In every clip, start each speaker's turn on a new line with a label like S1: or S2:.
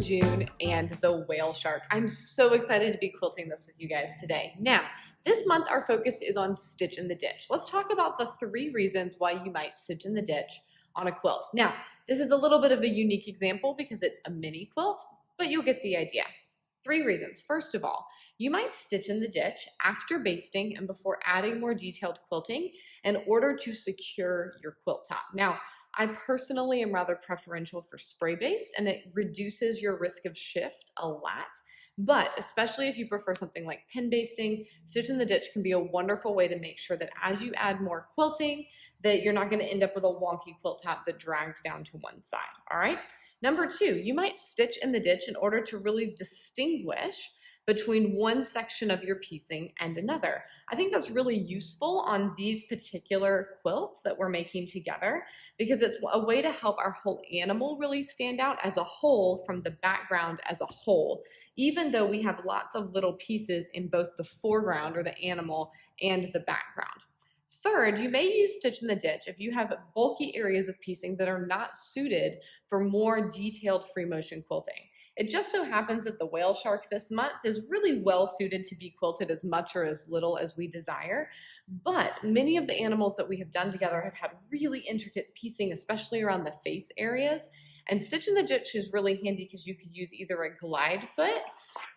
S1: June and the whale shark. I'm so excited to be quilting this with you guys today. Now, this month our focus is on stitch in the ditch. Let's talk about the 3 reasons why you might stitch in the ditch on a quilt. Now, this is a little bit of a unique example because it's a mini quilt, but you'll get the idea. 3 reasons. First of all, you might stitch in the ditch after basting and before adding more detailed quilting in order to secure your quilt top. Now, I personally am rather preferential for spray-based, and it reduces your risk of shift a lot. But especially if you prefer something like pin basting, stitch in the ditch can be a wonderful way to make sure that as you add more quilting, that you're not going to end up with a wonky quilt top that drags down to one side. All right. Number 2, you might stitch in the ditch in order to really distinguish between one section of your piecing and another. I think that's really useful on these particular quilts that we're making together because it's a way to help our whole animal really stand out as a whole from the background as a whole, even though we have lots of little pieces in both the foreground or the animal and the background. Third, you may use stitch in the ditch if you have bulky areas of piecing that are not suited for more detailed free motion quilting. It just so happens that the whale shark this month is really well suited to be quilted as much or as little as we desire, but many of the animals that we have done together have had really intricate piecing, especially around the face areas, and stitch in the ditch is really handy because you could use either a glide foot,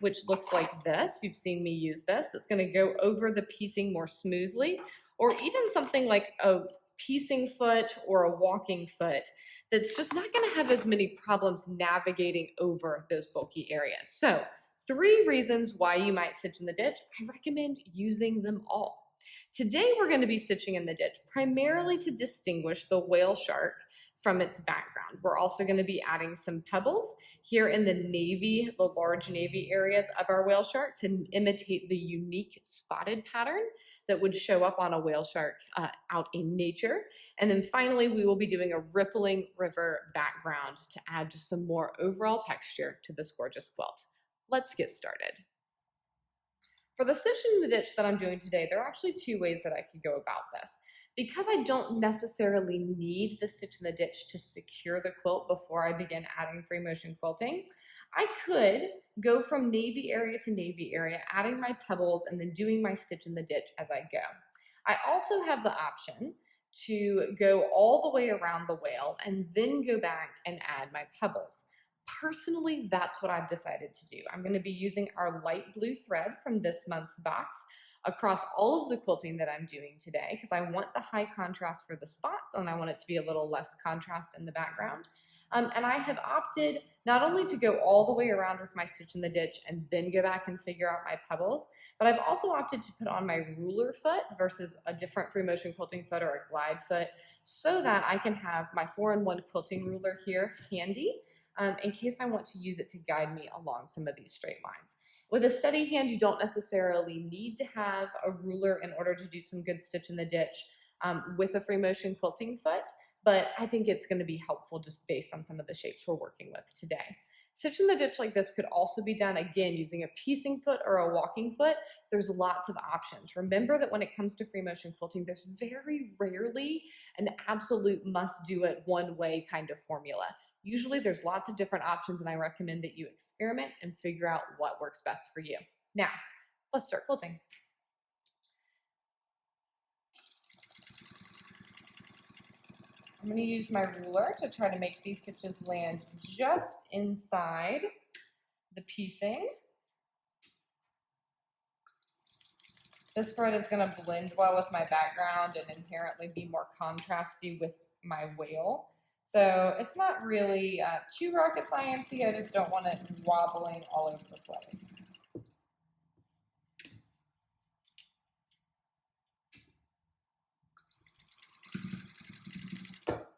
S1: which looks like this, you've seen me use this, that's going to go over the piecing more smoothly, or even something like a piecing foot or a walking foot that's just not going to have as many problems navigating over those bulky areas. So 3 reasons why you might stitch in the ditch. I recommend using them all. Today we're going to be stitching in the ditch primarily to distinguish the whale shark from its background. We're also going to be adding some pebbles here in the navy, the large navy areas of our whale shark to imitate the unique spotted pattern that would show up on a whale shark out in nature. And then finally, we will be doing a rippling river background to add just some more overall texture to this gorgeous quilt. Let's get started. For the stitch in the ditch that I'm doing today, there are actually 2 ways that I could go about this. Because I don't necessarily need the stitch in the ditch to secure the quilt before I begin adding free motion quilting, I could go from navy area to navy area, adding my pebbles and then doing my stitch in the ditch as I go. I also have the option to go all the way around the whale and then go back and add my pebbles. Personally, that's what I've decided to do. I'm going to be using our light blue thread from this month's box across all of the quilting that I'm doing today because I want the high contrast for the spots and I want it to be a little less contrast in the background. And I have opted not only to go all the way around with my stitch in the ditch and then go back and figure out my pebbles, but I've also opted to put on my ruler foot versus a different free motion quilting foot or a glide foot so that I can have my 4-in-1 quilting ruler here handy in case I want to use it to guide me along some of these straight lines. With a steady hand, you don't necessarily need to have a ruler in order to do some good stitch in the ditch with a free motion quilting foot, but I think it's going to be helpful just based on some of the shapes we're working with today. Stitch in the ditch like this could also be done, again, using a piecing foot or a walking foot. There's lots of options. Remember that when it comes to free motion quilting, there's very rarely an absolute must-do-it one-way kind of formula. Usually there's lots of different options and I recommend that you experiment and figure out what works best for you. Now, let's start quilting. I'm going to use my ruler to try to make these stitches land just inside the piecing. This thread is going to blend well with my background and inherently be more contrasty with my whale. So it's not really too rocket science-y, I just don't want it wobbling all over the place.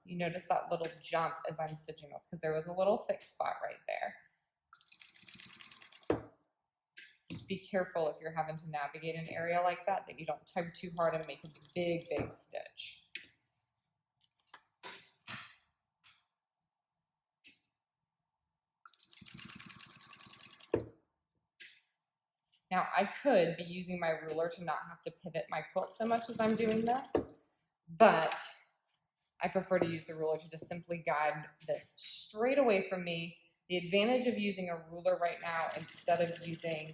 S1: You notice that little jump as I'm stitching this because there was a little thick spot right there. Just be careful if you're having to navigate an area like that you don't tug too hard and make a big, big stitch. Now, I could be using my ruler to not have to pivot my quilt so much as I'm doing this, but I prefer to use the ruler to just simply guide this straight away from me The advantage of using a ruler right now instead of using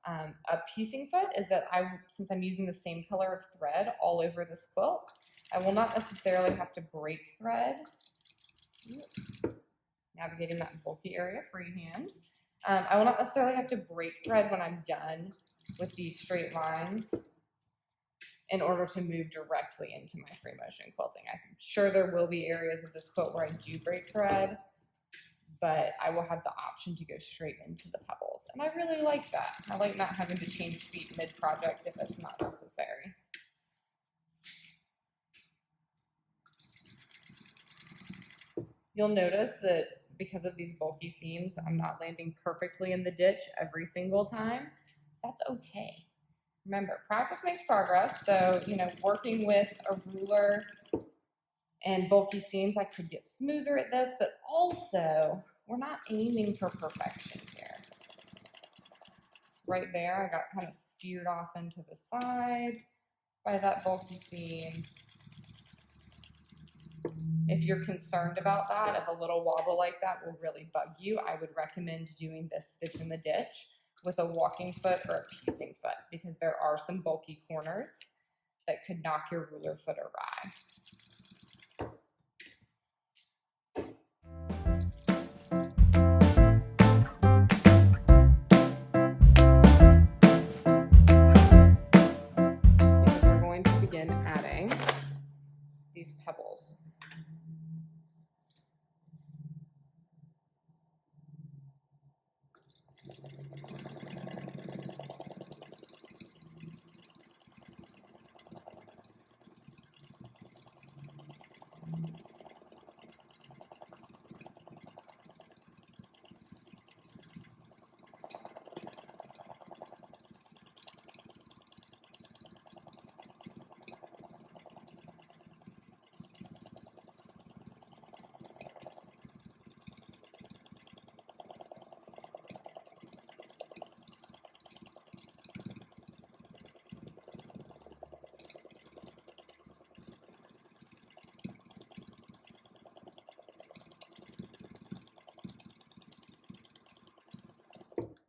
S1: a piecing foot is that since I'm using the same color of thread all over this quilt, I will not necessarily have to break thread. Navigating that bulky area freehand. I will not necessarily have to break thread when I'm done with these straight lines in order to move directly into my free motion quilting. I'm sure there will be areas of this quilt where I do break thread, but I will have the option to go straight into the pebbles. And I really like that. I like not having to change feet mid-project if it's not necessary. You'll notice that because of these bulky seams, I'm not landing perfectly in the ditch every single time. That's okay. Remember, practice makes progress. So, working with a ruler and bulky seams, I could get smoother at this, but also we're not aiming for perfection here. Right there, I got kind of steered off into the side by that bulky seam. If you're concerned about that, if a little wobble like that will really bug you, I would recommend doing this stitch in the ditch with a walking foot or a piecing foot, because there are some bulky corners that could knock your ruler foot awry. Because we're going to begin adding these pebbles.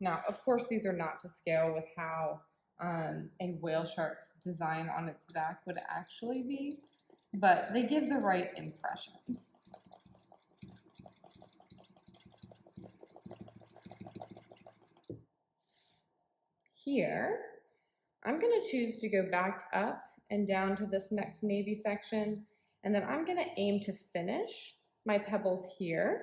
S1: Now, of course, these are not to scale with how a whale shark's design on its back would actually be, but they give the right impression. Here, I'm going to choose to go back up and down to this next navy section, and then I'm going to aim to finish my pebbles here.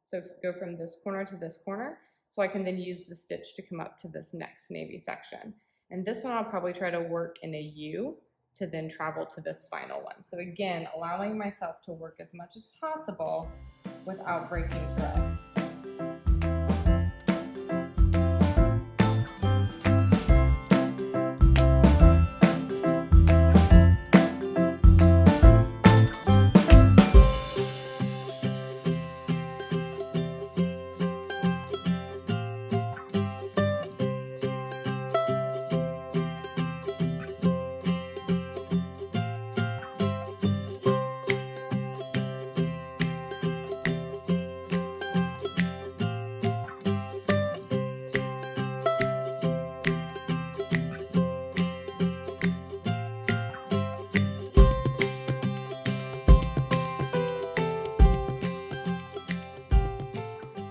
S1: So go from this corner to this corner, so I can then use the stitch to come up to this next navy section. And this one I'll probably try to work in a U to then travel to this final one. So again, allowing myself to work as much as possible without breaking thread.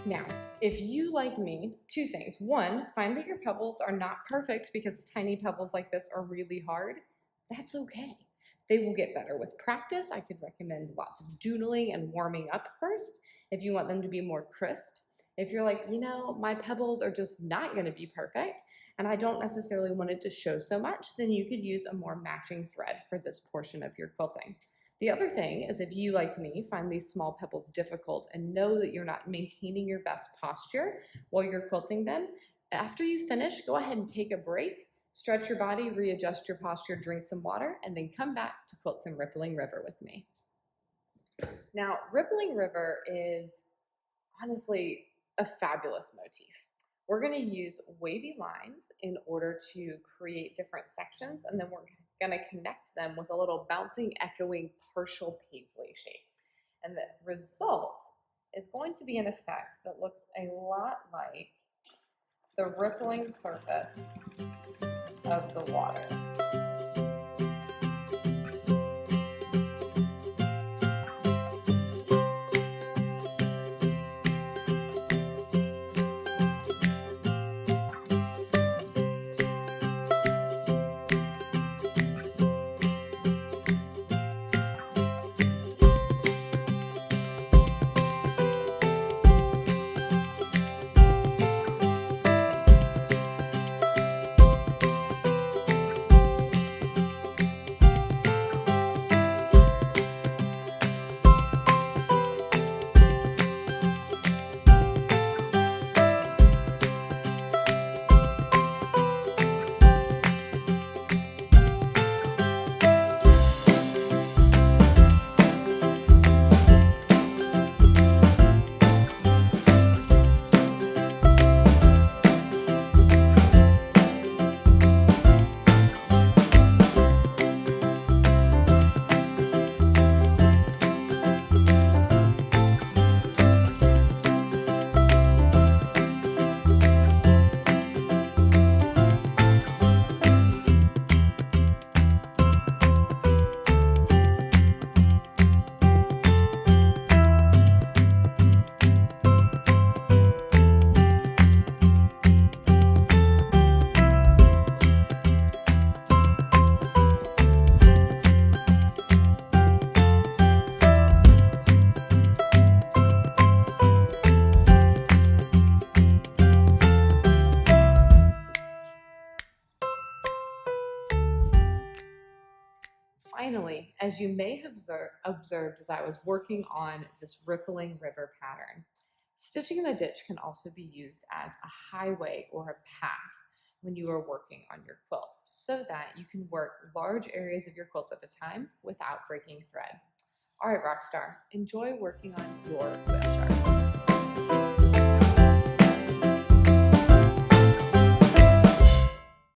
S1: Now, if you, like me, two things. One, find that your pebbles are not perfect because tiny pebbles like this are really hard. That's okay. They will get better with practice. I could recommend lots of doodling and warming up first if you want them to be more crisp. If you're like, my pebbles are just not going to be perfect and I don't necessarily want it to show so much, then you could use a more matching thread for this portion of your quilting. The other thing is, if you, like me, find these small pebbles difficult and know that you're not maintaining your best posture while you're quilting them, after you finish, go ahead and take a break, stretch your body, readjust your posture, drink some water, and then come back to quilt some Rippling River with me. Now, Rippling River is honestly a fabulous motif. We're going to use wavy lines in order to create different sections, and then we're going to connect them with a little bouncing, echoing, partial paisley shape. And the result is going to be an effect that looks a lot like the rippling surface of the water. Finally, as you may have observed as I was working on this rippling river pattern, stitching in the ditch can also be used as a highway or a path when you are working on your quilt, so that you can work large areas of your quilt at a time without breaking thread. All right, Rockstar, enjoy working on your whale shark.